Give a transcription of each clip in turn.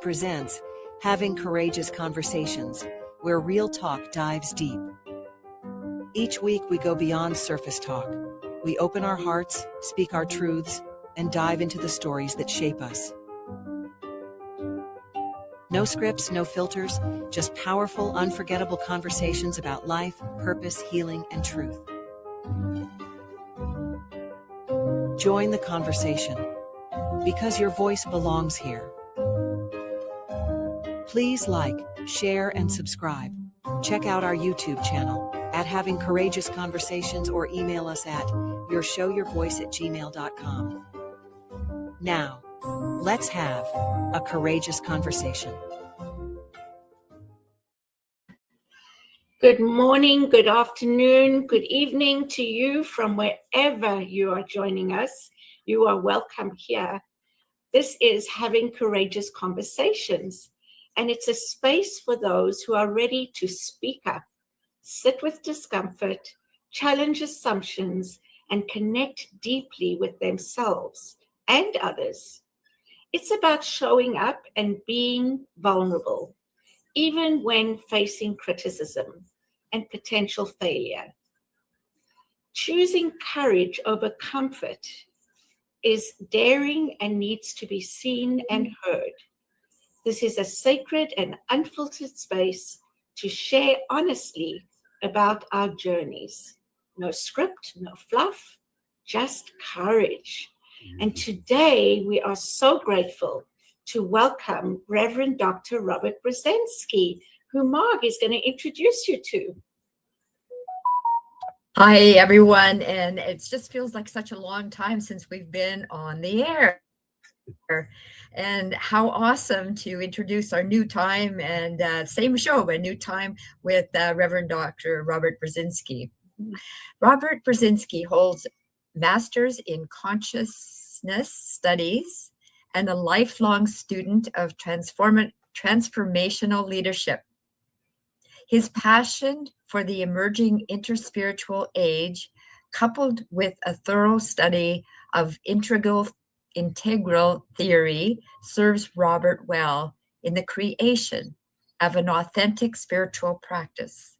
presents Having Courageous Conversations, where real talk dives deep. Each week we go beyond surface talk. We open our hearts, speak our truths, and dive into the stories that shape us. No scripts, no filters, just powerful, unforgettable conversations about life, purpose, healing, and truth. Join the conversation, because your voice belongs here. Please like, share, and subscribe. Check out our YouTube channel at Having Courageous Conversations or email us at yourshowyourvoice@gmail.com. Now, let's have a courageous conversation. Good morning, good afternoon, good evening to you from wherever you are joining us. You are welcome here. This is Having Courageous Conversations, and it's a space for those who are ready to speak up, sit with discomfort, challenge assumptions, and connect deeply with themselves and others. It's about showing up and being vulnerable, even when facing criticism and potential failure. Choosing courage over comfort is daring and needs to be seen and heard. This is a sacred and unfiltered space to share honestly about our journeys. No script, no fluff, just courage. And today we are so grateful to welcome Reverend Dr. Robert Brzezinski, who Marg is going to introduce you to. Hi, everyone. And it just feels like such a long time since we've been on the air. And how awesome to introduce our new time and same show, but new time with Reverend Dr. Robert Brzezinski. Robert Brzezinski holds Master's in Consciousness Studies and a lifelong student of transformational leadership. His passion for the emerging interspiritual age, coupled with a thorough study of integral theory, serves Robert well in the creation of an authentic spiritual practice.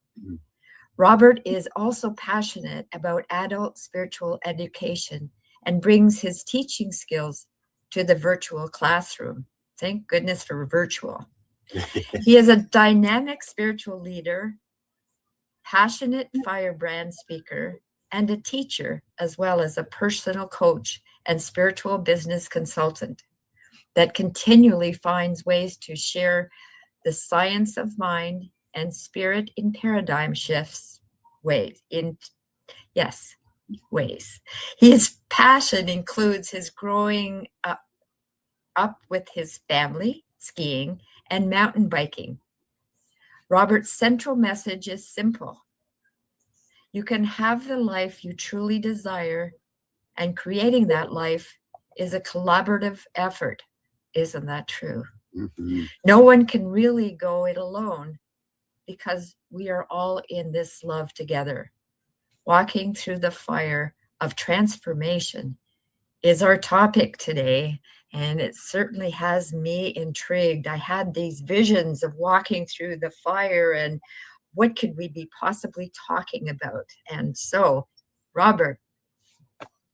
Robert is also passionate about adult spiritual education and brings his teaching skills to the virtual classroom. Thank goodness for virtual. He is a dynamic spiritual leader, passionate firebrand speaker, and a teacher, as well as a personal coach and spiritual business consultant that continually finds ways to share the science of mind and spirit in paradigm shifts ways. His passion includes his growing up with his family, skiing, and mountain biking. Robert's central message is simple. You can have the life you truly desire, and creating that life is a collaborative effort. Isn't that true? Mm-hmm. No one can really go it alone because we are all in this love together. Walking through the fire of transformation is our topic today, and it certainly has me intrigued. I had these visions of walking through the fire and what could we be possibly talking about? And so, Robert,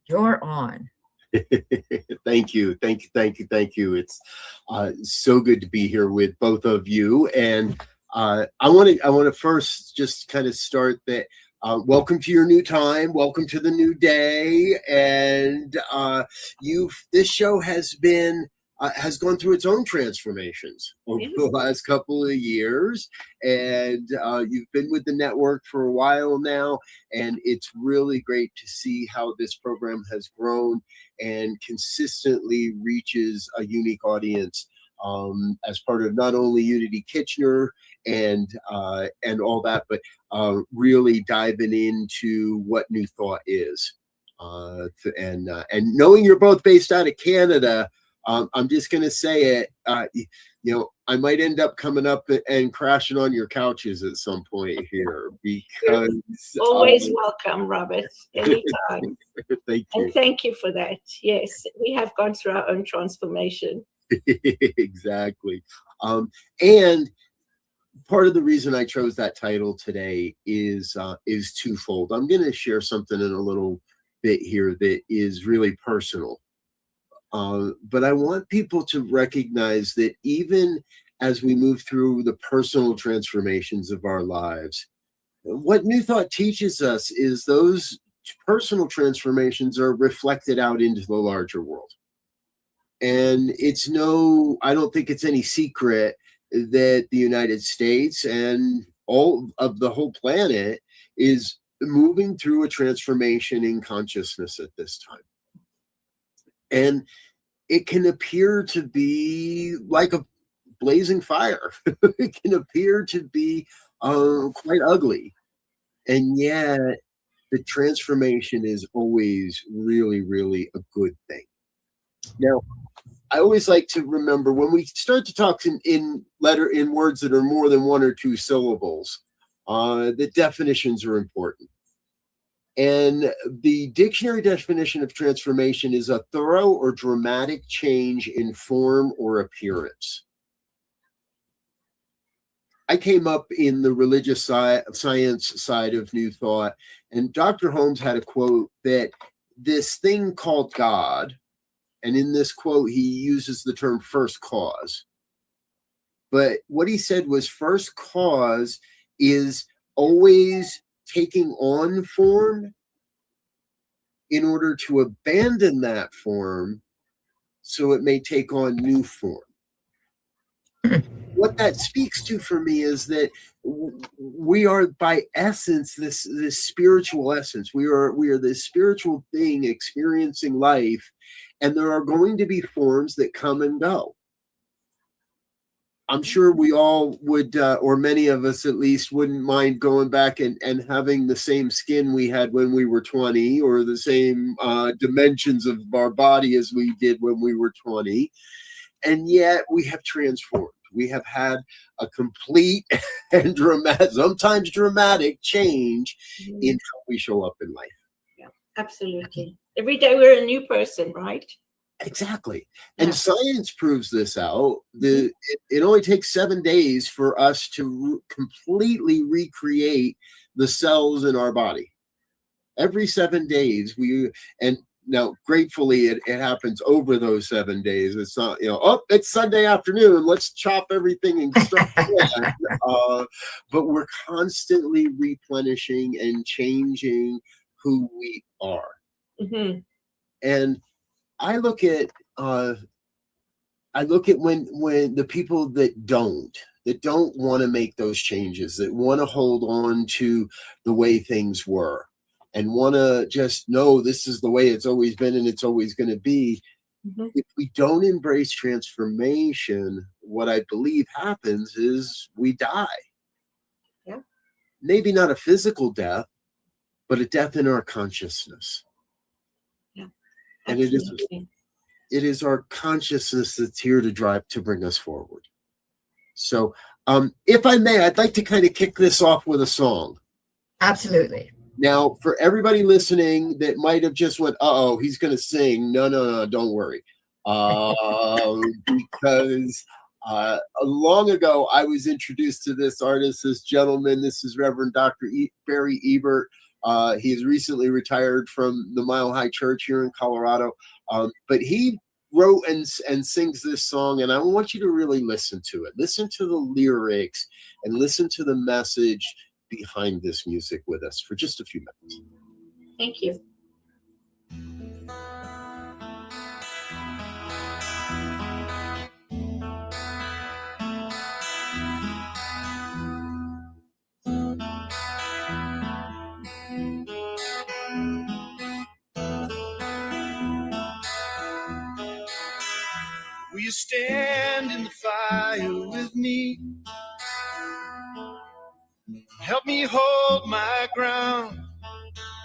you're on. Thank you. It's so good to be here with both of you. And I want to first just kind of start that. Welcome to your new time. Welcome to the new day. And this show has gone through its own transformations over the last couple of years. And you've been with the network for a while now. And it's really great to see how this program has grown and consistently reaches a unique audience as part of not only Unity Kitchener and all that, but really diving into what New Thought is. And knowing you're both based out of Canada, I'm just going to say it, I might end up coming up and crashing on your couches at some point here because... Always welcome, Robert, anytime. Thank you. And thank you for that. Yes, we have gone through our own transformation. Exactly. And part of the reason I chose that title today is twofold. I'm going to share something in a little bit here that is really personal. But I want people to recognize that even as we move through the personal transformations of our lives, what New Thought teaches us is those personal transformations are reflected out into the larger world. And I don't think it's any secret that the United States and all of the whole planet is moving through a transformation in consciousness at this time. And it can appear to be like a blazing fire. It can appear to be quite ugly. And yet the transformation is always really, really a good thing. Now, I always like to remember when we start to talk in words that are more than one or two syllables, the definitions are important. And the dictionary definition of transformation is a thorough or dramatic change in form or appearance. I came up in the religious science side of New Thought, and Dr. Holmes had a quote that this thing called God, and in this quote, he uses the term first cause. But what he said was first cause is always taking on form in order to abandon that form so it may take on new form. What that speaks to for me is that we are by essence this spiritual essence. We are this spiritual thing experiencing life, and there are going to be forms that come and go. I'm sure we all would, or many of us at least, wouldn't mind going back and having the same skin we had when we were 20, or the same dimensions of our body as we did when we were 20. And yet we have transformed. We have had a complete and sometimes dramatic change in how we show up in life. Yeah, absolutely. Every day we're a new person, right? Exactly. And science proves this out. It only takes 7 days for us to completely recreate the cells in our body. Every 7 days, and now gratefully it happens over those 7 days. It's not, it's Sunday afternoon, let's chop everything and start again. But we're constantly replenishing and changing who we are. Mm-hmm. And I look at when the people that don't want to make those changes, that want to hold on to the way things were and want to just know this is the way it's always been and it's always going to be. Mm-hmm. If we don't embrace transformation, what I believe happens is we die. Yeah. Maybe not a physical death, but a death in our consciousness. Yeah. And it is our consciousness that's here to bring us forward. So, if I may, I'd like to kind of kick this off with a song. Absolutely. Now, for everybody listening that might have just went, "Uh-oh, he's going to sing." No, don't worry. Because long ago, I was introduced to this artist, this gentleman. This is Reverend Dr. Barry Ebert. He has recently retired from the Mile High Church here in Colorado. But he wrote and sings this song, and I want you to really listen to it. Listen to the lyrics and listen to the message behind this music with us for just a few minutes. Thank you. Will you stand in the fire with me? Help me hold my ground.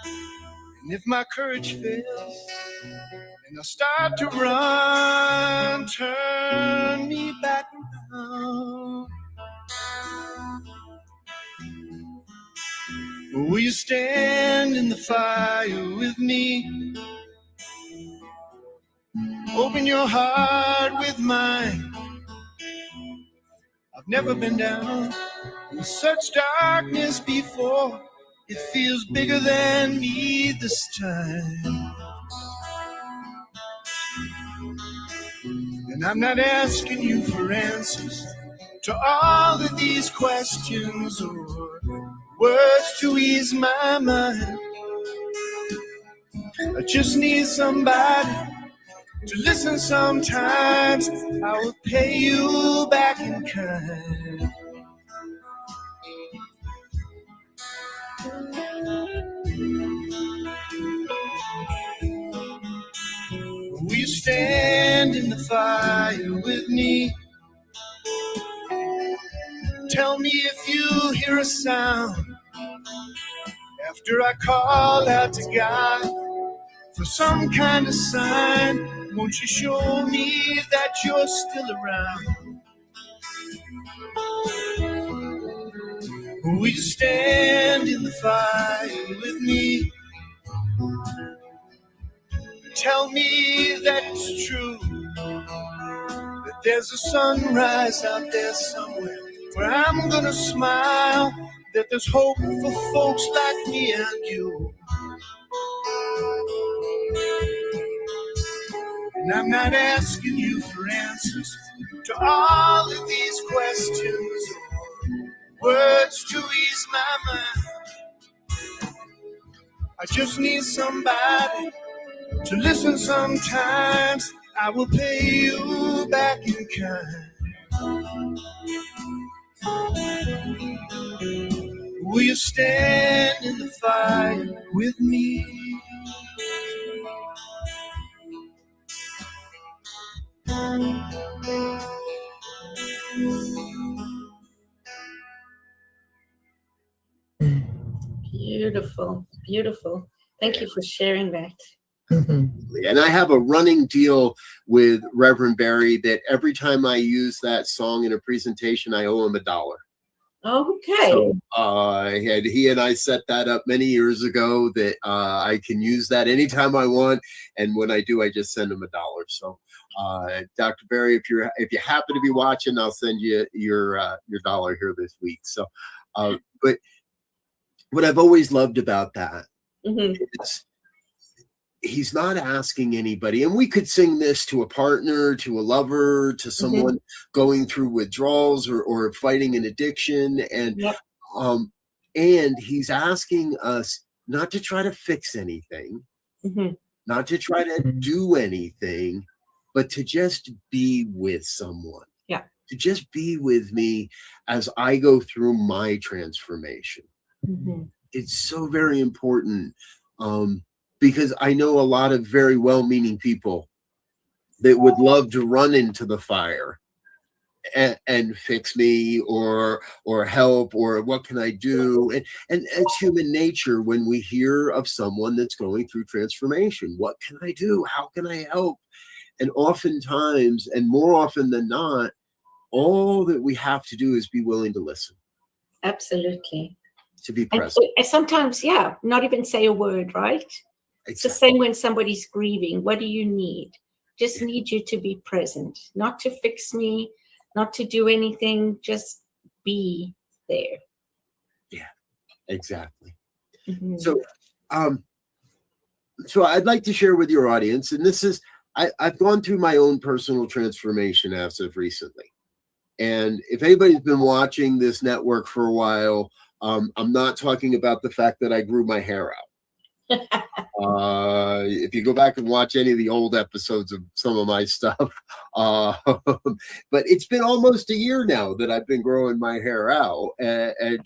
And if my courage fails and I start to run, turn me back around. Will you stand in the fire with me? Open your heart with mine. I've never been down in such darkness before. It feels bigger than me this time. And I'm not asking you for answers to all of these questions or words to ease my mind. I just need somebody to listen sometimes. I will pay you back in kind. Will you stand in the fire with me? Tell me if you hear a sound after I call out to God for some kind of sign. Won't you show me that you're still around? Will you stand in the fire with me? Tell me that it's true, that there's a sunrise out there somewhere where I'm gonna smile, that there's hope for folks like me and you. And I'm not asking you for answers to all of these questions, words to ease my mind. I just need somebody to listen sometimes. I will pay you back in kind. Will you stand in the fire with me? Beautiful, beautiful. Thank you for sharing that. And I have a running deal with Reverend Barry that every time I use that song in a presentation, I owe him $1. Okay. So he and I set that up many years ago that I can use that anytime I want, and when I do, I just send him $1. So, Dr. Barry, if you happen to be watching, I'll send you your $1 here this week. So, but what I've always loved about that is he's not asking anybody, and we could sing this to a partner, to a lover, to someone going through withdrawals or fighting an addiction, and he's asking us not to try to fix anything, not to try to do anything, but to just be with someone. Yeah. To just be with me as I go through my transformation. It's so very important. Because I know a lot of very well-meaning people that would love to run into the fire and fix me or help, or what can I do? And it's human nature when we hear of someone that's going through transformation. What can I do? How can I help? And oftentimes, and more often than not, all that we have to do is be willing to listen. Absolutely. To be present. And sometimes, not even say a word, right? It's the same when somebody's grieving. What do you need? Just need you to be present, not to fix me, not to do anything, just be there. Yeah, exactly. So, so I'd like to share with your audience, and this is, I've gone through my own personal transformation as of recently. And if anybody's been watching this network for a while, I'm not talking about the fact that I grew my hair out. If you go back and watch any of the old episodes of some of my stuff, but it's been almost a year now that I've been growing my hair out and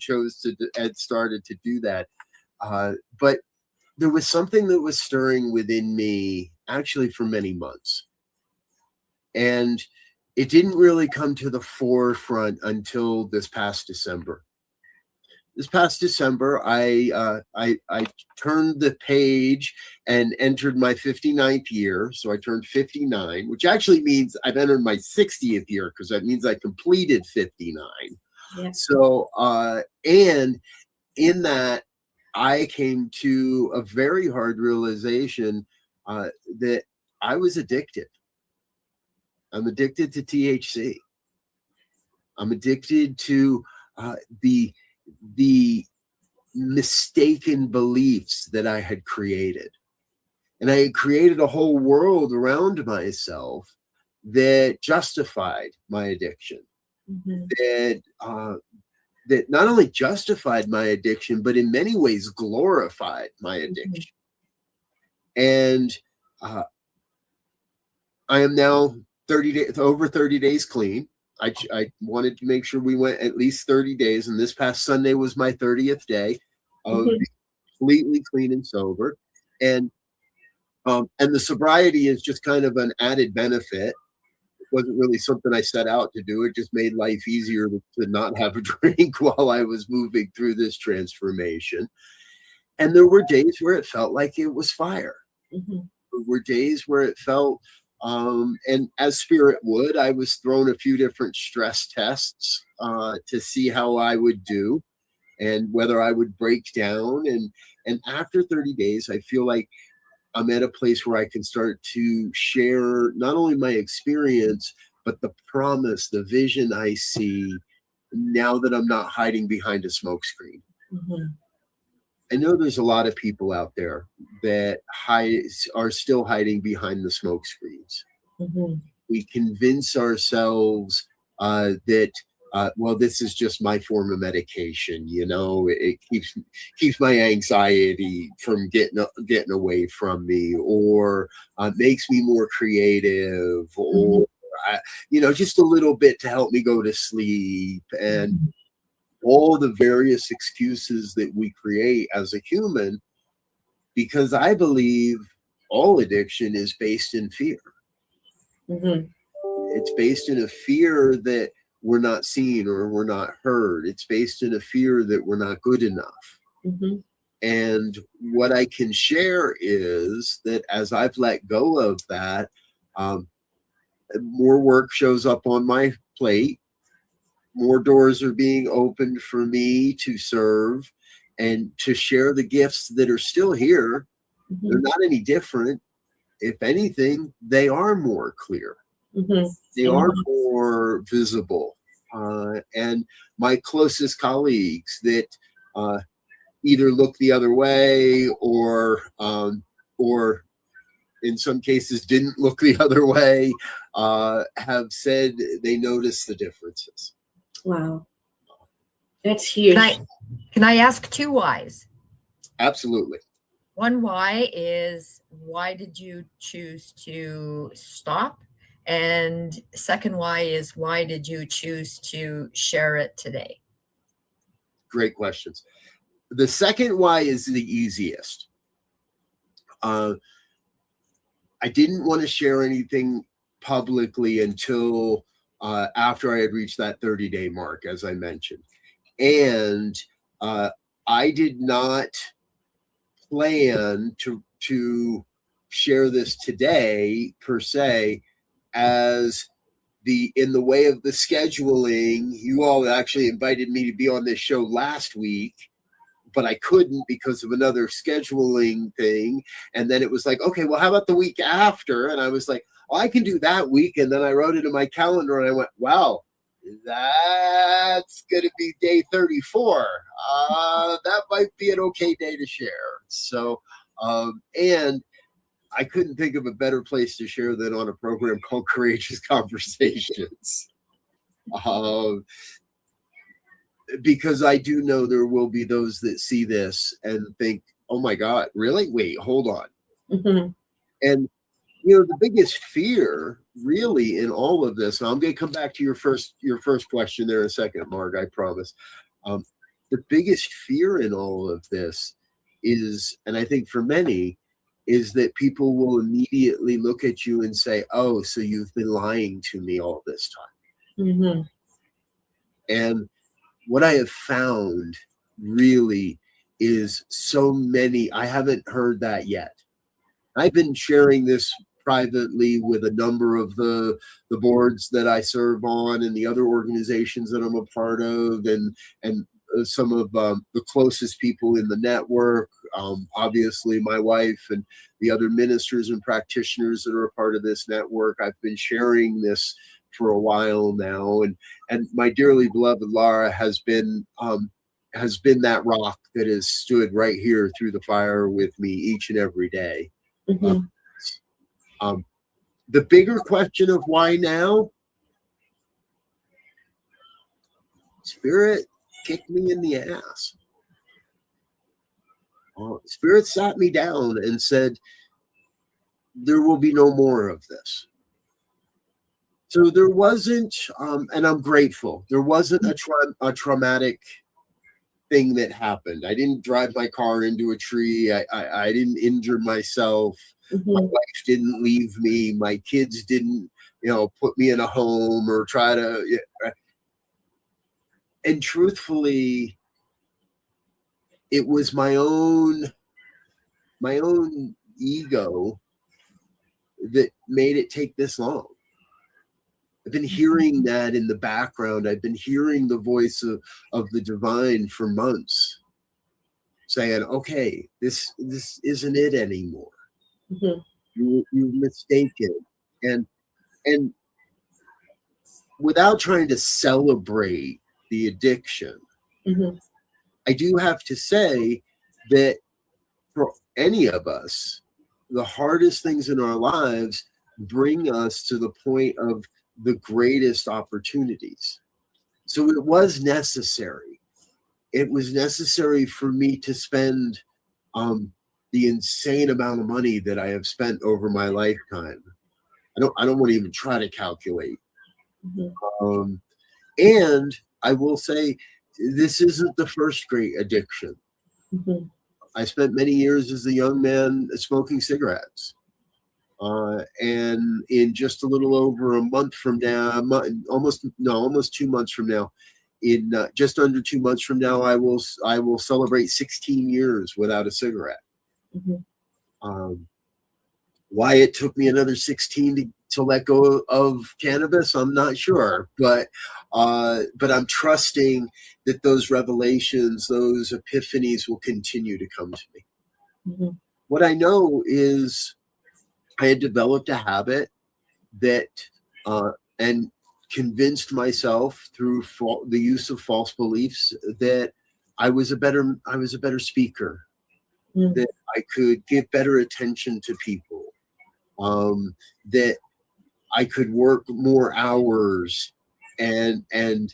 started to do that. But there was something that was stirring within me actually for many months, and it didn't really come to the forefront until this past December. This past December, I turned the page and entered my 59th year. So I turned 59, which actually means I've entered my 60th year, because that means I completed 59. Yeah. So, and in that, I came to a very hard realization that I was addicted. I'm addicted to THC. I'm addicted to the mistaken beliefs that I had created. And I had created a whole world around myself that justified my addiction, that not only justified my addiction, but in many ways glorified my addiction. And I am now over 30 days clean. I wanted to make sure we went at least 30 days, and this past Sunday was my 30th day of being completely clean and sober. And the sobriety is just kind of an added benefit. It wasn't really something I set out to do. It just made life easier to not have a drink while I was moving through this transformation. And there were days where it felt like it was fire. There were days where it felt, and as spirit would, I was thrown a few different stress tests to see how I would do and whether I would break down. And after 30 days, I feel like I'm at a place where I can start to share not only my experience, but the promise, the vision I see now that I'm not hiding behind a smokescreen. I know there's a lot of people out there that are still hiding behind the smoke screens. We convince ourselves that, well, this is just my form of medication. You know, it keeps my anxiety from getting away from me, or makes me more creative, or just a little bit to help me go to sleep, and all the various excuses that we create as a human, because I believe all addiction is based in fear. It's based in a fear that we're not seen or we're not heard. It's based in a fear that we're not good enough. And what I can share is that as I've let go of that, more work shows up on my plate. More doors are being opened for me to serve and to share the gifts that are still here. They're not any different. If anything, they are more clear. They are more visible. And my closest colleagues that either look the other way or in some cases didn't look the other way, have said they notice the differences. Wow. That's huge. Can I ask two whys? Absolutely. One why is, why did you choose to stop? And second why is, why did you choose to share it today? Great questions. The second why is the easiest. I didn't want to share anything publicly until after I had reached that 30-day mark, as I mentioned. And I did not plan to share this today, per se, as in the way of the scheduling. You all actually invited me to be on this show last week, but I couldn't because of another scheduling thing. And then it was like, okay, well, how about the week after? And I was like, oh, I can do that week. And then I wrote it in my calendar and I went, wow, that's going to be day 34. That might be an okay day to share. So, and I couldn't think of a better place to share than on a program called Courageous Conversations. Because I do know there will be those that see this and think, oh my God, really? Wait, hold on. And, the biggest fear really in all of this, and I'm going to come back to your first question there in a second, Marg, I promise. The biggest fear in all of this is, and I think for many, is that people will immediately look at you and say, oh, so you've been lying to me all this time. And what I have found really is so many, I haven't heard that yet. I've been sharing this privately with a number of the boards that I serve on and the other organizations that I'm a part of, and some of the closest people in the network, Obviously, my wife and the other ministers and practitioners that are a part of this network, I've been sharing this for a while now, and my dearly beloved Laura has been that rock that has stood right here through the fire with me each and every day. Mhm. The bigger question of why now? Spirit kicked me in the ass. Spirit sat me down and said, there will be no more of this. So there wasn't, and I'm grateful, there wasn't a traumatic thing that happened. I didn't drive my car into a tree. I didn't injure myself. My wife didn't leave me. My kids didn't, put me in a home or try to. And truthfully, it was my own ego that made it take this long. I've been hearing that in the background. I've been hearing the voice of the divine for months saying, okay, this isn't it anymore. You've mistaken. And without trying to celebrate the addiction, I do have to say that for any of us, the hardest things in our lives bring us to the point of the greatest opportunities. So it was necessary. It was necessary for me to spend the insane amount of money that I have spent over my lifetime. I don't want to even try to calculate. And I will say, this isn't the first great addiction. I spent many years as a young man smoking cigarettes. And in just a little over a month from now, almost 2 months from now, in just under 2 months from now, I will celebrate 16 years without a cigarette. Why it took me another 16 to let go of cannabis, I'm not sure, but I'm trusting that those revelations, those epiphanies will continue to come to me. What I know is I had developed a habit that and convinced myself through the use of false beliefs that I was a better speaker, that I could give better attention to people, that I could work more hours and then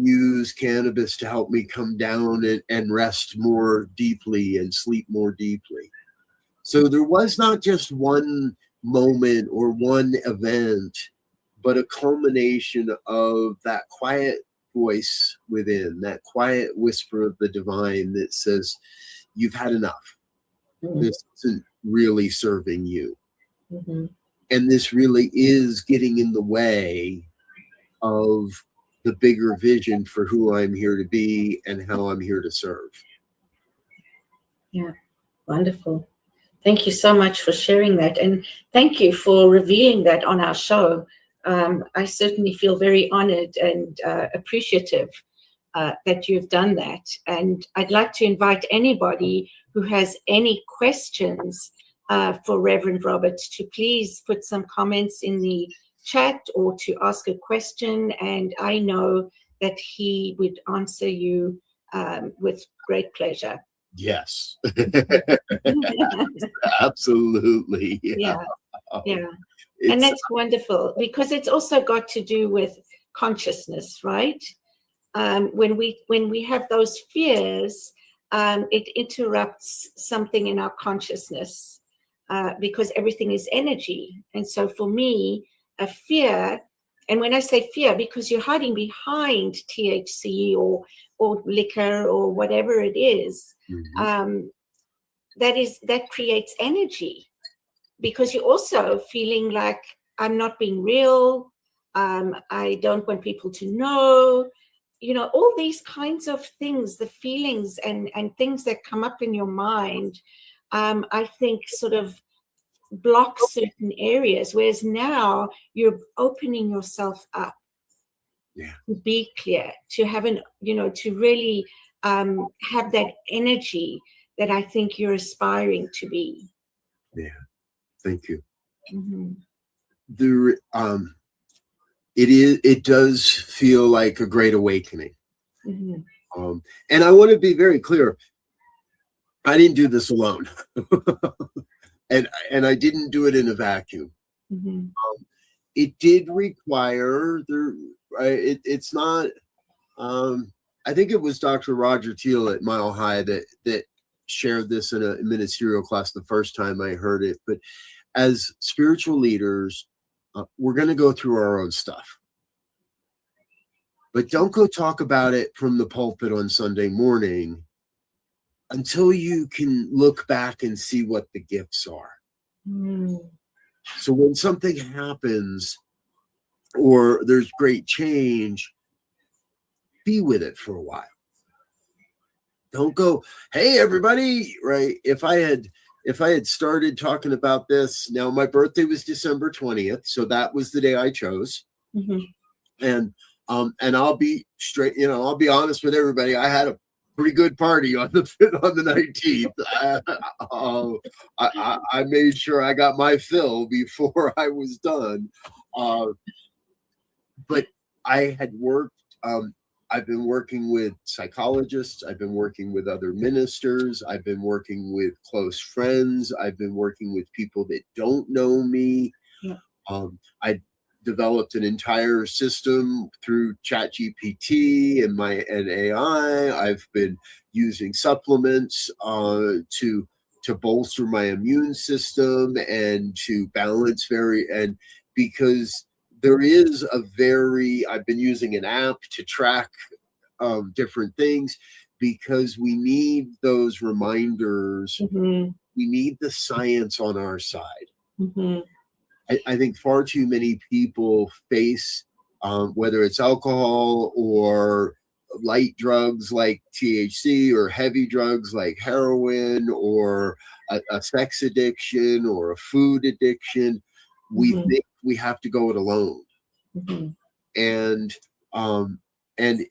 use cannabis to help me come down and rest more deeply and sleep more deeply. So there was not just one moment or one event, but a culmination of that quiet voice within, that quiet whisper of the divine that says, you've had enough. This isn't really serving you. And this really is getting in the way of the bigger vision for who I'm here to be and how I'm here to serve. Yeah, wonderful. Thank you so much for sharing that. And thank you for revealing that on our show. I certainly feel very honored and appreciative that you've done that. And I'd like to invite anybody who has any questions for Reverend Robert to please put some comments in the chat or to ask a question. And I know that he would answer you with great pleasure. Yes. Absolutely. Yeah. And that's wonderful because it's also got to do with consciousness, right? When we have those fears, it interrupts something in our consciousness because everything is energy. And so for me, a fear, and when I say fear, because you're hiding behind THC or liquor or whatever it is, that creates energy because you're also feeling like I'm not being real. I don't want people to know, all these kinds of things, the feelings and things that come up in your mind, I think sort of block certain areas, whereas now you're opening yourself up to be clear, to have to really have that energy that I think you're aspiring to be. Yeah, thank you. Mm-hmm. It does feel like a great awakening. Mm-hmm. And I want to be very clear. I didn't do this alone. and I didn't do it in a vacuum. Mm-hmm. It did require it's not I think it was Dr. Roger Teal at Mile High that shared this in a ministerial class the first time I heard it. But as spiritual leaders, we're going to go through our own stuff. But don't go talk about it from the pulpit on Sunday morning until you can look back and see what the gifts are. Mm. So when something happens or there's great change, be with it for a while. Don't go, hey, everybody, right? If I had started talking about this, now my birthday was December 20th, so that was the day I chose. Mm-hmm. And I'll be straight, I'll be honest with everybody. I had a pretty good party on the 19th. I made sure I got my fill before I was done. But I had worked. I've been working with psychologists. I've been working with other ministers. I've been working with close friends. I've been working with people that don't know me. Yeah. I developed an entire system through ChatGPT and AI. I've been using supplements to bolster my immune system and to balance because there is I've been using an app to track different things because we need those reminders. Mm-hmm. We need the science on our side. Mm-hmm. I think far too many people face, whether it's alcohol or light drugs like THC or heavy drugs like heroin or a sex addiction or a food addiction. We think we have to go it alone. Mm-hmm. And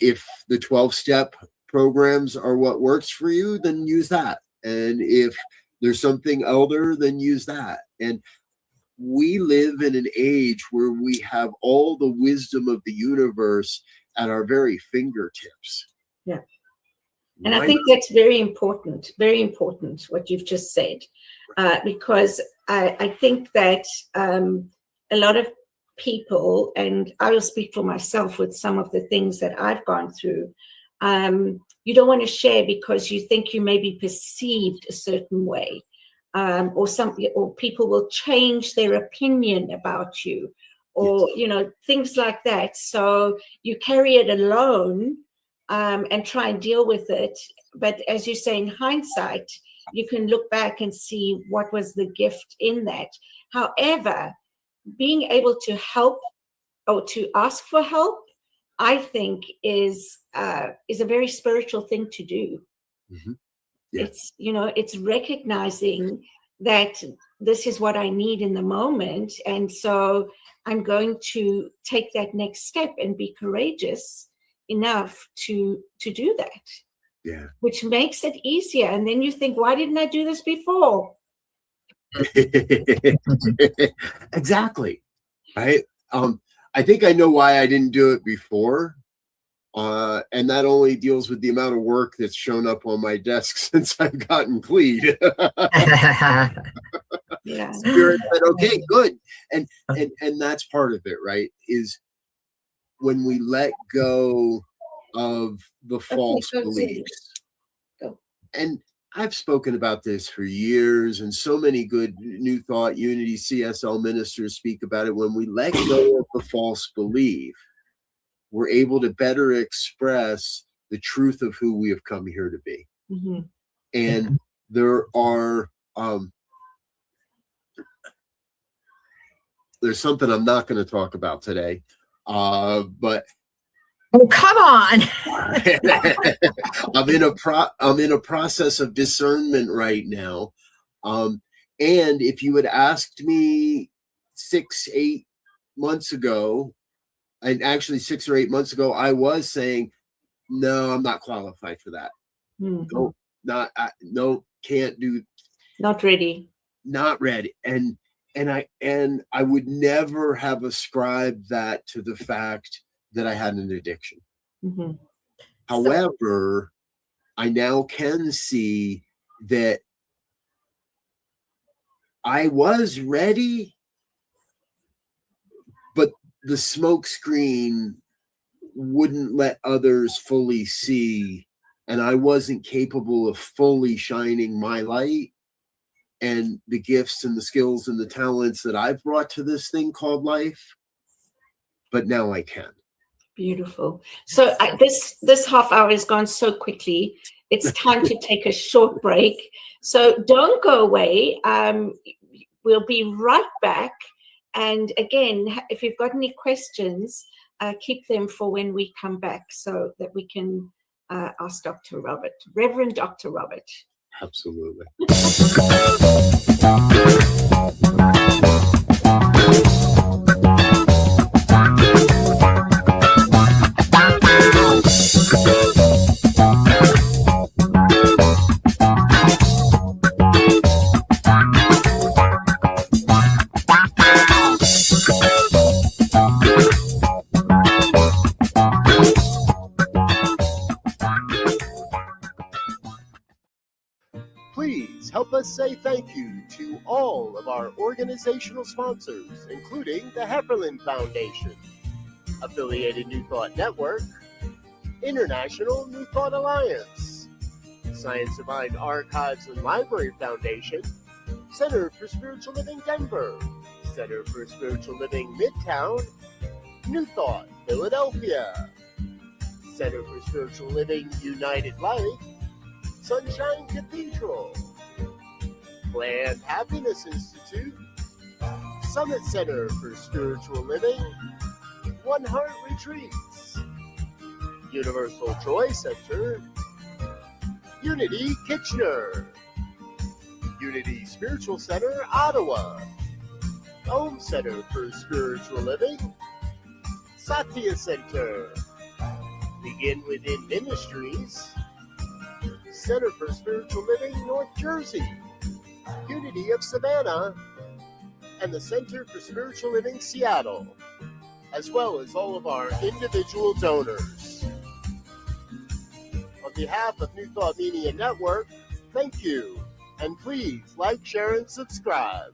if the 12-step programs are what works for you, then use that. And if there's something other, then use that. And we live in an age where we have all the wisdom of the universe at our very fingertips. Yeah. And I think that's very important what you've just said, because I think that a lot of people, and I will speak for myself with some of the things that I've gone through, you don't want to share because you think you may be perceived a certain way. Or people will change their opinion about you, or Yes. Things like that. So you carry it alone and try and deal with it. But as you say, in hindsight, you can look back and see what was the gift in that. However, being able to help or to ask for help, I think is a very spiritual thing to do. Mm-hmm. Yeah. It's recognizing that this is what I need in the moment. And so I'm going to take that next step and be courageous enough to do that. Yeah. Which makes it easier. And then you think, why didn't I do this before? Exactly. Right. I think I know why I didn't do it before. And that only deals with the amount of work that's shown up on my desk since I've gotten clean. Yeah. Spirit said, okay, good. And that's part of it, right? Is when we let go of the false beliefs. And I've spoken about this for years, and so many good New Thought, Unity, CSL ministers speak about it. When we let go of the false belief, we're able to better express the truth of who we have come here to be. Mm-hmm. And there are there's something I'm not going to talk about today, but oh, come on. I'm in a process of discernment right now. And if you had asked me 6-8 months ago, and actually 6 or 8 months ago, I was saying, no, I'm not qualified for that. Mm-hmm. No, can't do, Not ready. not ready. And I would never have ascribed that to the fact that I had an addiction. Mm-hmm. However, I now can see that I was ready, but the smoke screen wouldn't let others fully see, and I wasn't capable of fully shining my light and the gifts and the skills and the talents that I've brought to this thing called life. But now I can. Beautiful. So this half hour has gone so quickly. It's time to take a short break. So don't go away. We'll be right back. And again, if you've got any questions, keep them for when we come back so that we can ask Dr. Robert, Reverend Dr. Robert. Absolutely. Please help us say thank you to all of our organizational sponsors, including the Hefferland Foundation, Affiliated New Thought Network, International New Thought Alliance, Science of Mind Archives and Library Foundation, Center for Spiritual Living Denver, Center for Spiritual Living Midtown, New Thought Philadelphia, Center for Spiritual Living United Life, Sunshine Cathedral, Planned Happiness Institute, Summit Center for Spiritual Living, One Heart Retreats, Universal Joy Center, Unity Kitchener, Unity Spiritual Center Ottawa, Home Center for Spiritual Living, Satya Center, Begin Within Ministries, Center for Spiritual Living North Jersey, Unity of Savannah, and the Center for Spiritual Living Seattle, as well as all of our individual donors. On behalf of New Thought Media Network, thank you, and please like, share, and subscribe.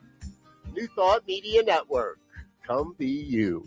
New Thought Media Network, come be you.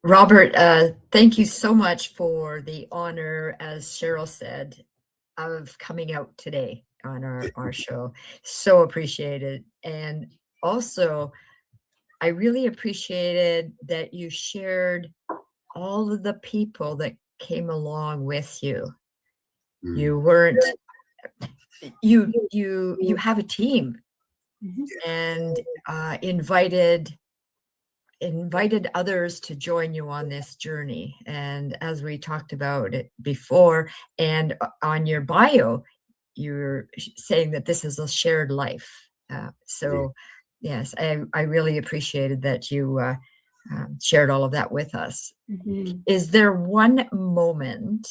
Robert, thank you so much for the honor, as Cheryl said, of coming out today on our show. So appreciated. And also, I really appreciated that you shared all of the people that came along with you. You weren't, you have a team, and invited others to join you on this journey. And as we talked about it before, and on your bio, you're saying that this is a shared life. Yes, I really appreciated that you shared all of that with us. Is there one moment,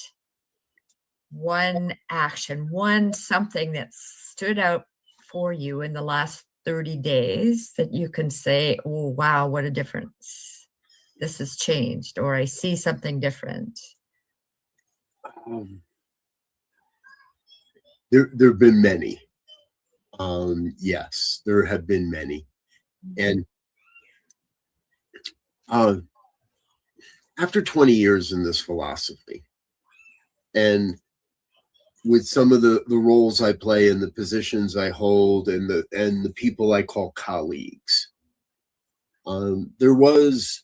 one action, something that stood out for you in the last 30 days that you can say, oh, wow, what a difference? this has changed, or I see something different? There have been many. Yes, there have been many. And after 20 years in this philosophy, and with some of the roles I play and the positions I hold and the people I call colleagues, there was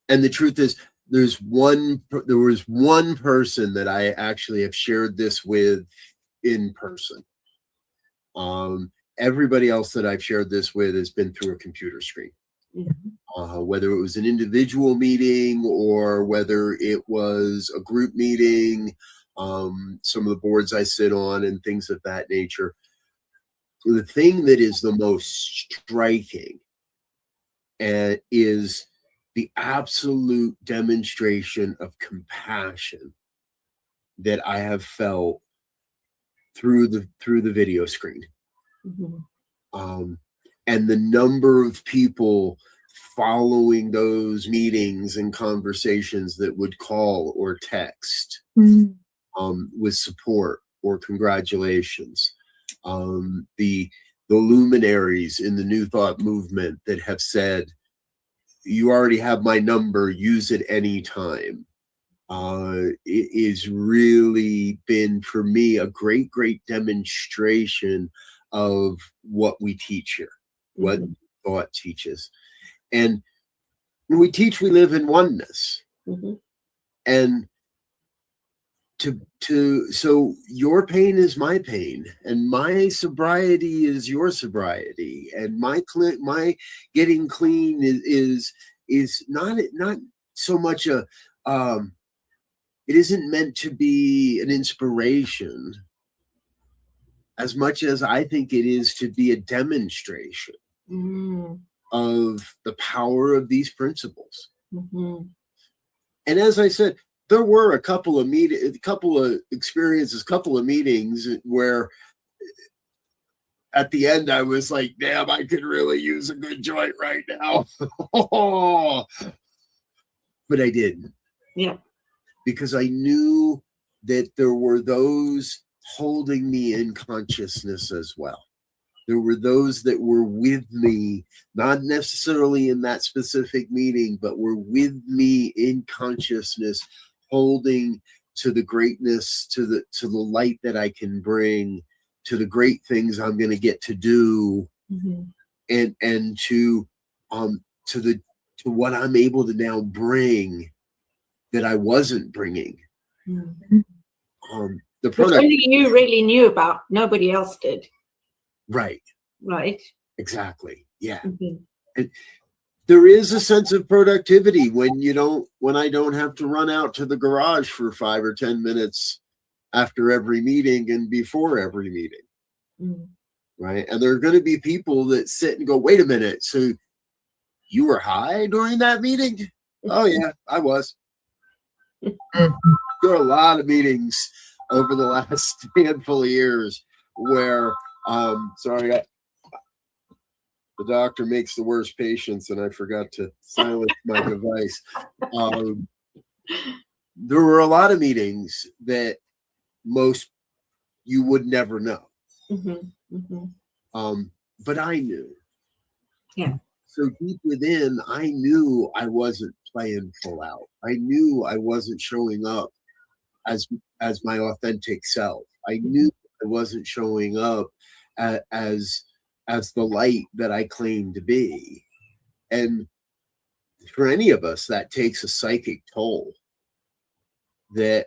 and the truth is, there was one person that I actually have shared this with in person. Everybody else that I've shared this with has been through a computer screen. Whether it was an individual meeting or whether it was a group meeting, some of the boards I sit on and things of that nature. The thing that is the most striking is the absolute demonstration of compassion that I have felt through the video screen. And the number of people following those meetings and conversations that would call or text with support or congratulations. The luminaries in the New Thought movement that have said, you already have my number, use it anytime. It is really been, for me, a great demonstration of what we teach here, what thought teaches. And when we teach, we live in oneness. And so your pain is my pain, and my sobriety is your sobriety, and my getting clean is not so much a it isn't meant to be an inspiration as much as I think it is to be a demonstration of the power of these principles. And as I said, there were a couple of experiences, couple of meetings where at the end I was like, damn, I could really use a good joint right now. But I didn't. Yeah. Because I knew that there were those holding me in consciousness as well. There were those that were with me, not necessarily in that specific meeting, but were with me in consciousness, holding to the greatness, to the light that I can bring, to the great things I'm going to get to do, and to what I'm able to now bring that I wasn't bringing. The product only you really knew about, nobody else did. Right. Exactly. Yeah. And there is a sense of productivity when I don't have to run out to the garage for 5 or 10 minutes after every meeting and before every meeting. Right. And there are going to be people that sit and go, wait a minute. So you were high during that meeting? Oh yeah, I was. There are a lot of meetings over the last handful of years where sorry, the doctor makes the worst patients, and I forgot to silence my device. There were a lot of meetings that most you would never know. But I knew. Yeah. So deep within, I knew I wasn't playing full out. I knew I wasn't showing up as my authentic self. I knew I wasn't showing up as the light that I claim to be. And for any of us, that takes a psychic toll. That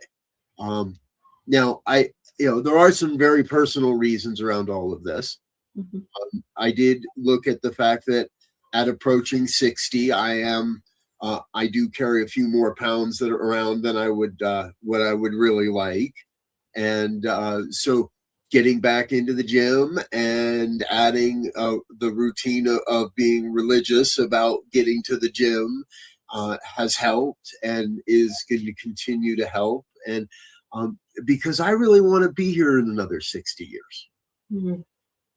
now there are some very personal reasons around all of this. I did look at the fact that at approaching 60, I do carry a few more pounds that are around than I would what I would really like. And so getting back into the gym and adding the routine of being religious about getting to the gym has helped and is going to continue to help. And because I really want to be here in another 60 years.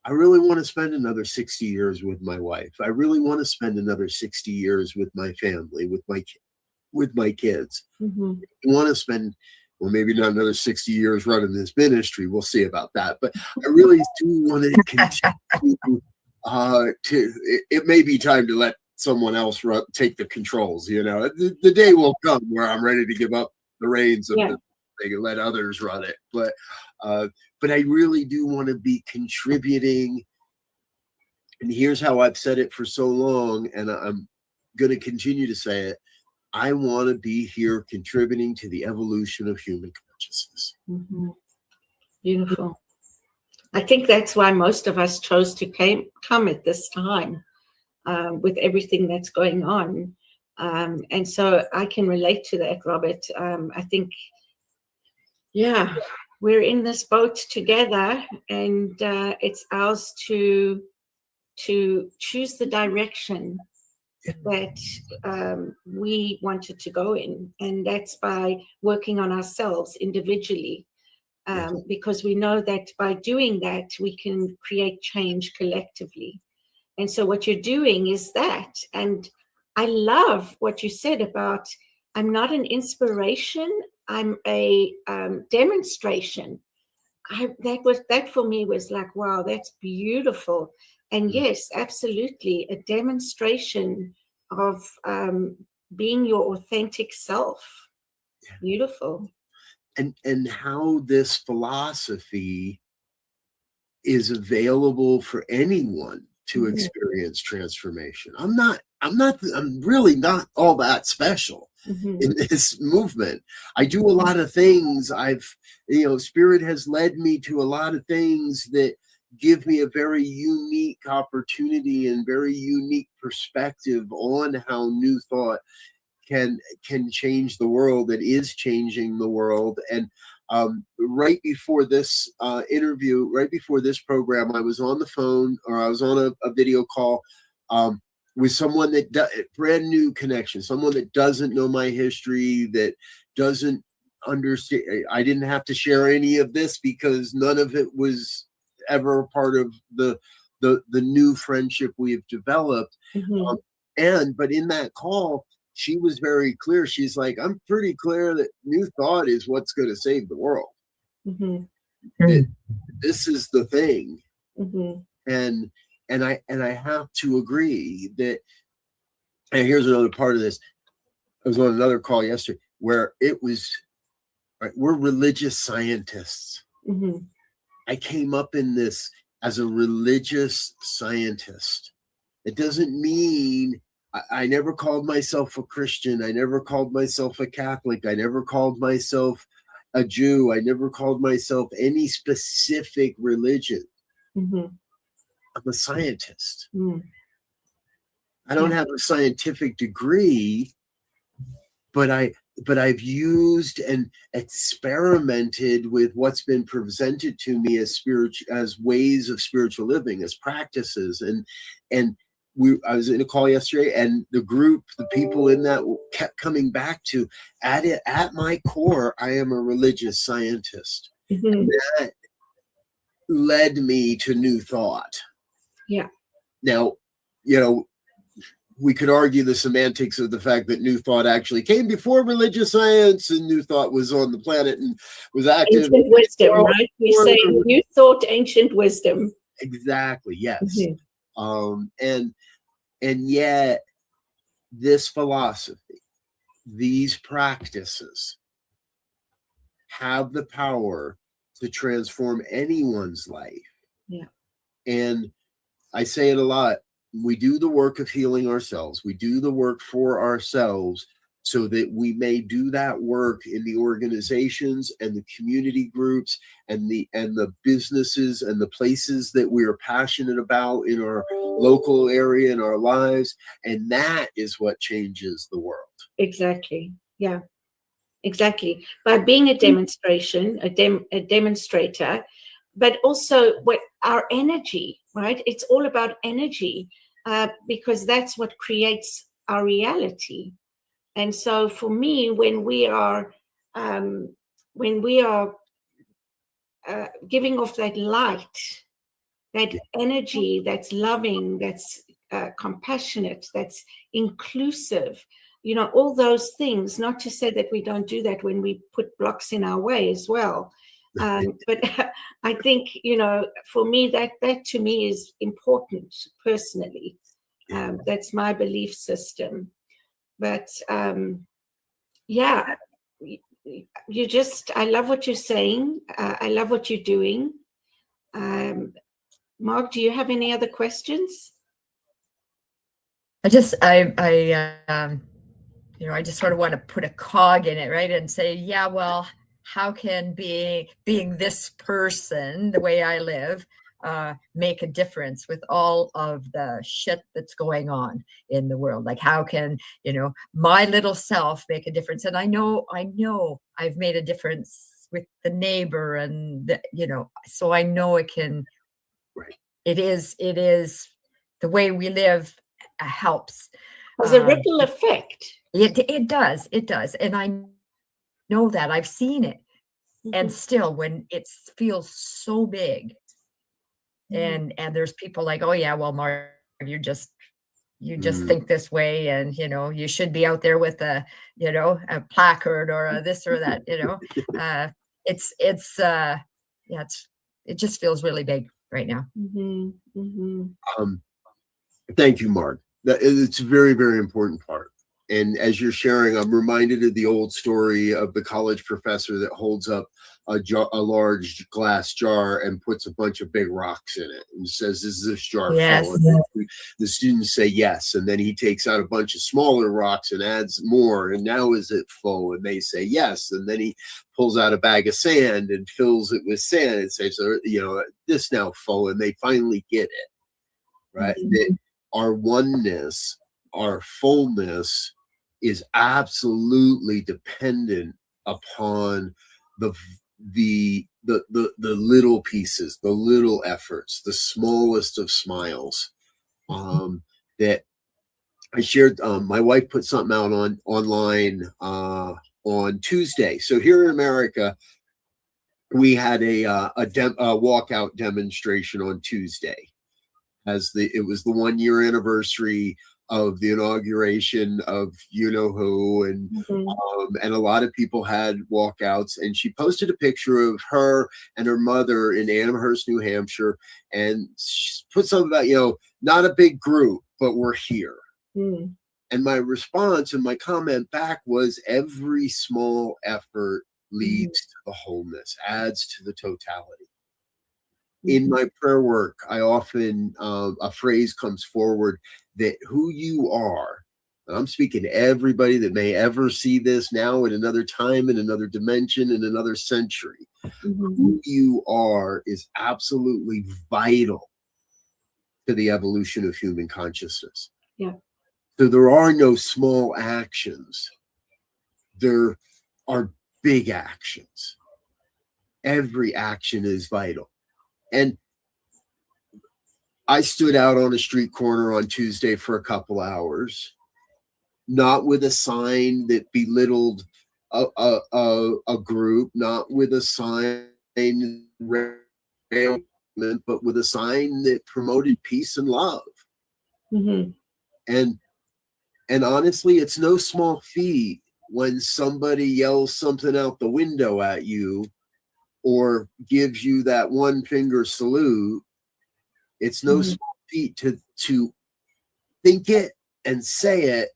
I really want to spend another 60 years with my wife. I really want to spend another 60 years with my family, with my kids. Mm-hmm. I want to spend, well, maybe not another 60 years running this ministry. We'll see about that. But I really do want to continue it may be time to let someone else take the controls. The day will come where I'm ready to give up the reins of the thing and let others run it. But I really do want to be contributing. And here's how I've said it for so long, and I'm going to continue to say it. I want to be here contributing to the evolution of human consciousness. Mm-hmm. Beautiful. I think that's why most of us chose to come at this time with everything that's going on. And so I can relate to that, Robert. I think, we're in this boat together, and it's ours to choose the direction that we wanted to go in. And that's by working on ourselves individually. Because we know that by doing that, we can create change collectively. And so what you're doing is that. And I love what you said about, I'm not an inspiration, I'm a demonstration. That for me was like, wow, that's beautiful. And yes, absolutely, a demonstration of being your authentic self. Beautiful. And how this philosophy is available for anyone to experience transformation. I'm really not all that special in this movement. I do a lot of things. Spirit has led me to a lot of things that give me a very unique opportunity and very unique perspective on how new thought can change the world. That is changing the world. And right before this interview, right before this program, I was on the phone, or I was on a video call with someone that brand new connection, someone that doesn't know my history, that doesn't understand. I didn't have to share any of this because none of it was ever a part of the new friendship we've developed. But in that call, she was very clear. She's like, I'm pretty clear that new thought is what's going to save the world. This is the thing. And I have to agree that, and here's another part of this. I was on another call yesterday where it was, right, we're religious scientists. I came up in this as a religious scientist. It doesn't mean I never called myself a Christian. I never called myself a Catholic. I never called myself a Jew. I never called myself any specific religion. I'm a scientist. I don't have a scientific degree, but I've used and experimented with what's been presented to me as ways of spiritual living, as practices, and I was in a call yesterday, and the people in that kept coming back to, at my core, I am a religious scientist. And that led me to new thought. Now, we could argue the semantics of the fact that new thought actually came before religious science, and new thought was on the planet and was active. Ancient wisdom, right? You say new thought, ancient wisdom. Exactly. Yes. And yet this philosophy, these practices have the power to transform anyone's life. And I say it a lot. We do the work of healing ourselves. We do the work for ourselves so that we may do that work in the organizations and the community groups and the businesses and the places that we are passionate about in our local area, in our lives. And that is what changes the world. Exactly. Yeah, exactly. By being a demonstration, a demonstrator, but also what our energy, right? It's all about energy because that's what creates our reality. And so for me, when we are giving off that light, that energy that's loving, that's compassionate, that's inclusive, all those things. Not to say that we don't do that when we put blocks in our way as well. But I think, for me, that to me is important personally. That's my belief system. But yeah, I love what you're saying. I love what you're doing. Mark, do you have any other questions? I just sort of want to put a cog in it, right? And say, yeah, well, how can being this person, the way I live, make a difference with all of the shit that's going on in the world? Like, how can, my little self make a difference? And I know I've made a difference with the neighbor and so I know it can, right. It is the way we live helps. There's a ripple effect. It does. And I know that I've seen it. Mm-hmm. And still, when it feels so big, mm-hmm. and there's people like, oh yeah, well, Mark, you just think this way, and you should be out there with a placard or a this or that. It just feels really big right now. Mm-hmm. Mm-hmm. Thank you, Mark. It's a very, very important part. And as you're sharing, I'm reminded of the old story of the college professor that holds up a large glass jar and puts a bunch of big rocks in it and says, "Is this jar full?" And the students say yes. And then he takes out a bunch of smaller rocks and adds more. And now is it full? And they say yes. And then he pulls out a bag of sand and fills it with sand and says, this now full. And they finally get it, right? Mm-hmm. That our oneness, our fullness is absolutely dependent upon the little pieces, the little efforts, the smallest of smiles. That I shared. My wife put something out online on Tuesday. So here in America, we had a walkout demonstration on Tuesday. It was the 1 year anniversary of the inauguration of who, and mm-hmm. And a lot of people had walkouts. And she posted a picture of her and her mother in Amherst, New Hampshire, and she put something about not a big group, but we're here. Mm. And my response and my comment back was, every small effort leads to the wholeness, adds to the totality. In my prayer work, I often, a phrase comes forward that who you are, and I'm speaking to everybody that may ever see this now in another time, in another dimension, in another century. Mm-hmm. Who you are is absolutely vital to the evolution of human consciousness. Yeah. So there are no small actions. There are big actions. Every action is vital. And I stood out on a street corner on Tuesday for a couple hours, not with a sign that belittled a group, not with a sign, but with a sign that promoted peace and love. Mm-hmm. And honestly, it's no small feat when somebody yells something out the window at you or gives you that one finger salute. It's no small feat to think it and say it,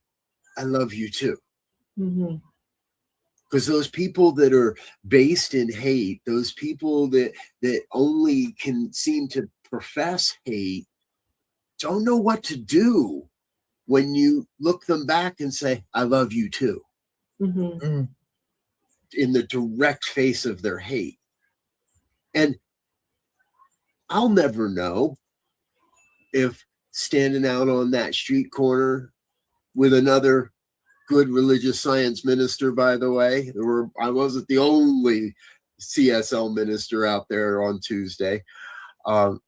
I love you too. Mm-hmm. Because those people that are based in hate, those people that only can seem to profess hate, don't know what to do when you look them back and say, I love you too. Mm-hmm. In the direct face of their hate. And I'll never know if standing out on that street corner with another good religious science minister, by the way, I wasn't the only CSL minister out there on Tuesday. I'll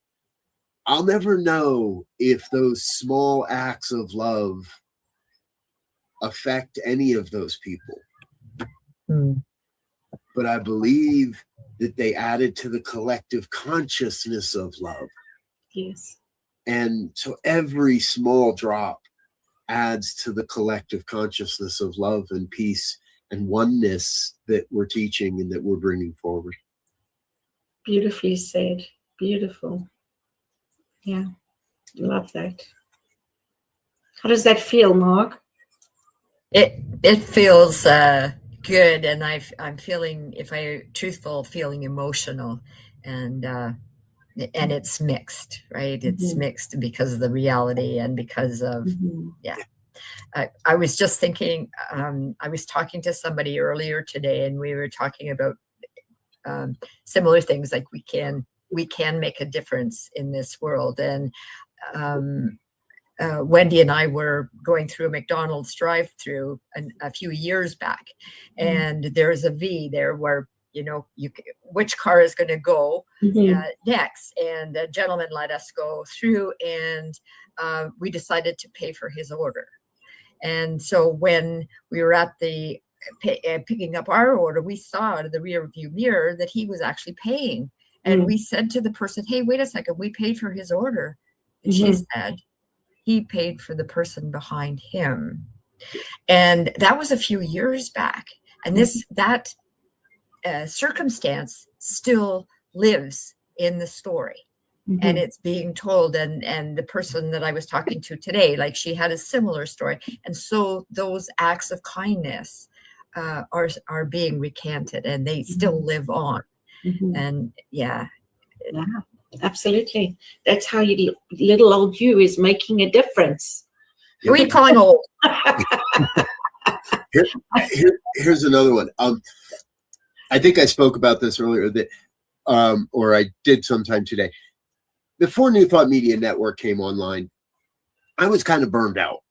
never know if those small acts of love affect any of those people. Mm. But I believe that they added to the collective consciousness of love. Yes. And so every small drop adds to the collective consciousness of love and peace and oneness that we're teaching and that we're bringing forward. Beautifully said. Beautiful. Yeah. Love that. How does that feel, Mark? It feels good, and I'm feeling, if I truthful, feeling emotional, and it's mixed, right? It's mixed because of the reality and because of yeah. I was just thinking, I was talking to somebody earlier today, and we were talking about similar things, like we can make a difference in this world. And Wendy and I were going through a McDonald's drive-through a few years back, and there's a V there where, you know, which car is going to go next. And the gentleman let us go through, and we decided to pay for his order. And so when we were at the picking up our order, we saw out of the rear view mirror that he was actually paying. And we said to the person, "Hey, wait a second, we paid for his order." And she said, "He paid for the person behind him." And that was a few years back. And that circumstance still lives in the story. And it's being told, and the person that I was talking to today, like, she had a similar story. And so those acts of kindness are being recanted, and they still live on. And yeah, absolutely. That's how little old you is making a difference. Who are you calling old? Here's another one. I think I spoke about this earlier, that or I did sometime today. Before New Thought Media Network came online, I was kind of burned out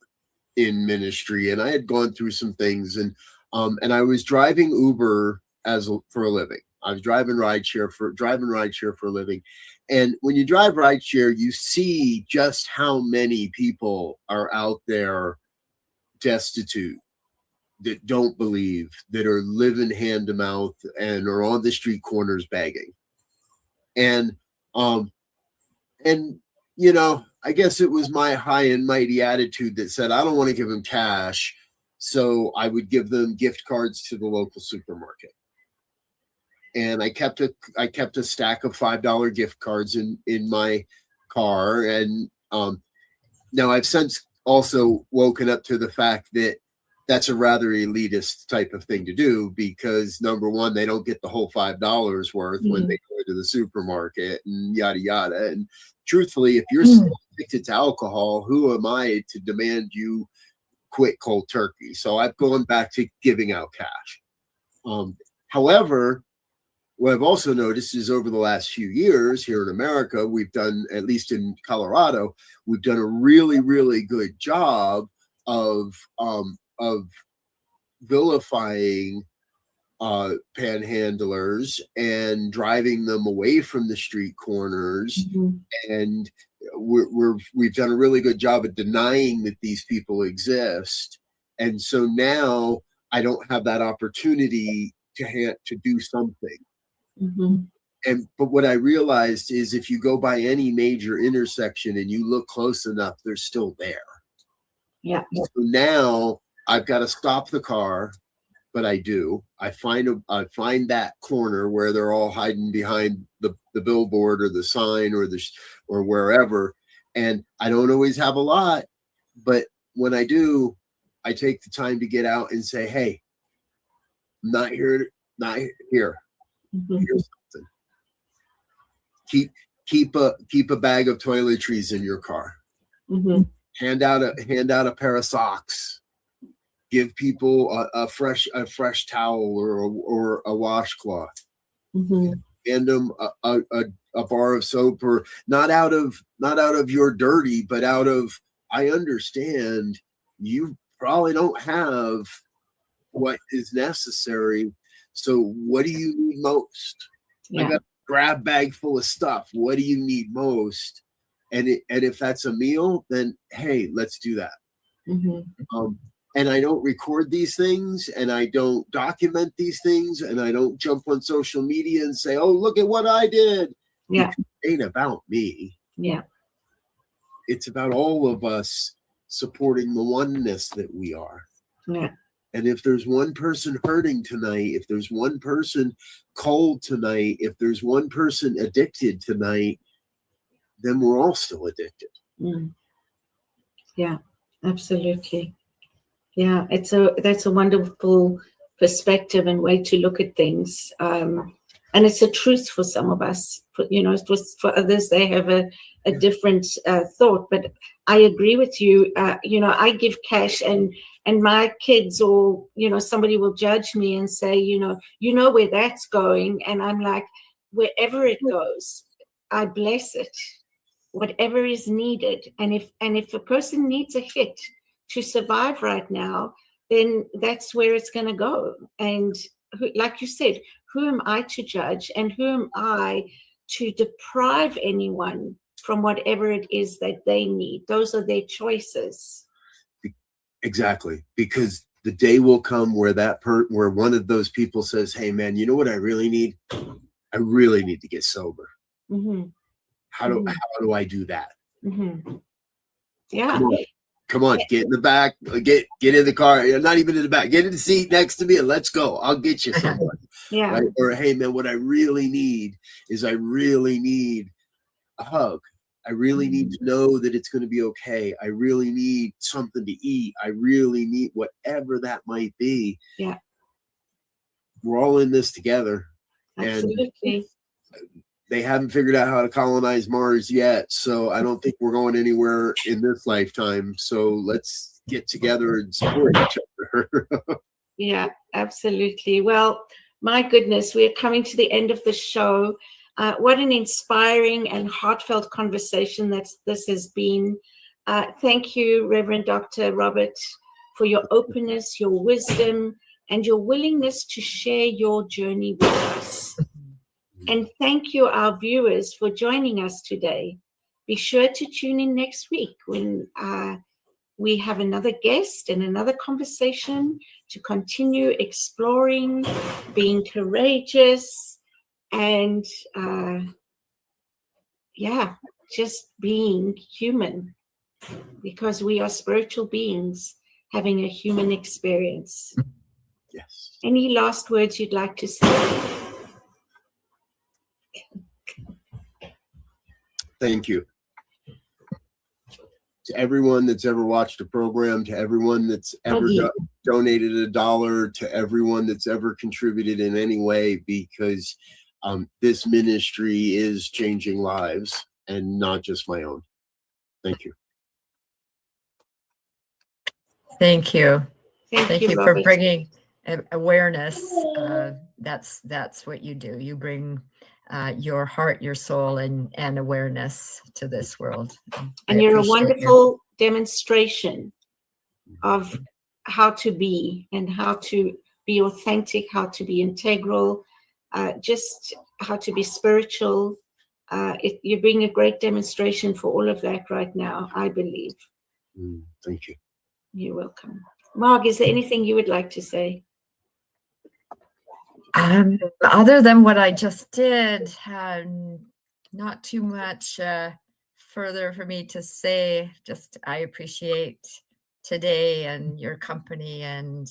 in ministry, and I had gone through some things, and I was driving Uber for a living. I was driving rideshare for a living. And when you drive rideshare, you see just how many people are out there destitute, that don't believe, that are living hand to mouth and are on the street corners begging. And you know, I guess it was my high and mighty attitude that said, I don't want to give them cash, so I would give them gift cards to the local supermarket. And I kept a stack of $5 gift cards in my car. And now I've since also woken up to the fact that that's a rather elitist type of thing to do, because number one, they don't get the whole $5 worth when they go to the supermarket, and yada yada. And truthfully, if you're still addicted to alcohol, who am I to demand you quit cold turkey? So I've gone back to giving out cash. However, what I've also noticed is over the last few years here in America, we've done, at least in Colorado, we've done a really, really good job of vilifying panhandlers and driving them away from the street corners. And we've done a really good job of denying that these people exist. And so now I don't have that opportunity to do something. But what I realized is, if you go by any major intersection and you look close enough, they're still there. Yeah. So now I've got to stop the car, but I do. I find that corner where they're all hiding behind the billboard or the sign or wherever. And I don't always have a lot, but when I do, I take the time to get out and say, "Hey, I'm not here. Here's something. Keep a bag of toiletries in your car. Hand out a pair of socks. Give people a fresh towel or a washcloth. Hand them a bar of soap, or not out of your dirty, but out of, I understand you probably don't have what is necessary. So what do you need most? I got a grab bag full of stuff. What do you need most? And if that's a meal, then hey, let's do that. And I don't record these things, and I don't document these things, and I don't jump on social media and say, "Oh, look at what I did." Yeah. It ain't about me. Yeah. it's about all of us supporting the oneness that we are. Yeah. And if there's one person hurting tonight, if there's one person cold tonight, if there's one person addicted tonight, then we're all still addicted. Yeah, absolutely. Yeah, that's a wonderful perspective and way to look at things. And it's a truth for some of us. For others, they have a different thought. But I agree with you. I give cash, and my kids, or somebody will judge me and say, where that's going, and I'm like, wherever it goes, I bless it, whatever is needed. And if a person needs a hit to survive right now, then that's where it's going to go. And like you said, who am I to judge, and who am I to deprive anyone from whatever it is that they need? Those are their choices. Exactly, because the day will come where where one of those people says, "Hey, man, you know what I really need? I really need to get sober. Mm-hmm. How do I do that?" Mm-hmm. Yeah. Come on, get in the back, get in the car. You're not even in the back. Get in the seat next to me and let's go. I'll get you someone. Yeah. Right? Or, hey, man, what I really need is I really need a hug. I really need to know that it's going to be okay. I really need something to eat. I really need whatever that might be. Yeah. We're all in this together. Absolutely. And they haven't figured out how to colonize Mars yet. So I don't think we're going anywhere in this lifetime. So let's get together and support each other. Yeah, absolutely. Well, my goodness, we're coming to the end of the show. What an inspiring and heartfelt conversation this has been. Thank you, Reverend Dr. Robert, for your openness, your wisdom, and your willingness to share your journey with us. And thank you, our viewers, for joining us today. Be sure to tune in next week when we have another guest and another conversation to continue exploring, being courageous, and just being human, because we are spiritual beings having a human experience. Yes. Any last words you'd like to say? Thank you. To everyone that's ever watched a program, to everyone that's ever donated $1, to everyone that's ever contributed in any way, because this ministry is changing lives and not just my own. Thank you. Thank you. Thank you for bringing awareness. That's what you do. You bring your heart, your soul, and awareness to this world. And you're a wonderful demonstration of how to be, and how to be authentic, how to be integral, just how to be spiritual. You're being a great demonstration for all of that right now, I believe. Thank you. You're welcome. Marg, is there anything you would like to say? Other than what I just did, not too much further for me to say. Just I appreciate today and your company, and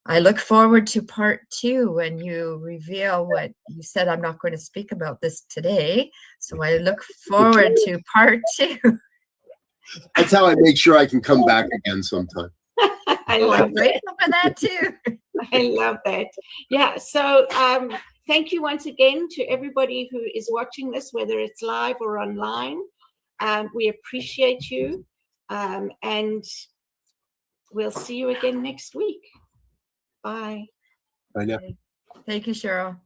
I look forward to part 2 when you reveal what you said. I'm not going to speak about this today, so I look forward to part 2. That's how I make sure I can come back again sometime. I'm grateful for that too. I love that. Yeah. So thank you once again to everybody who is watching this, whether it's live or online. We appreciate you, and we'll see you again next week. Bye. Bye now. Thank you, Cheryl.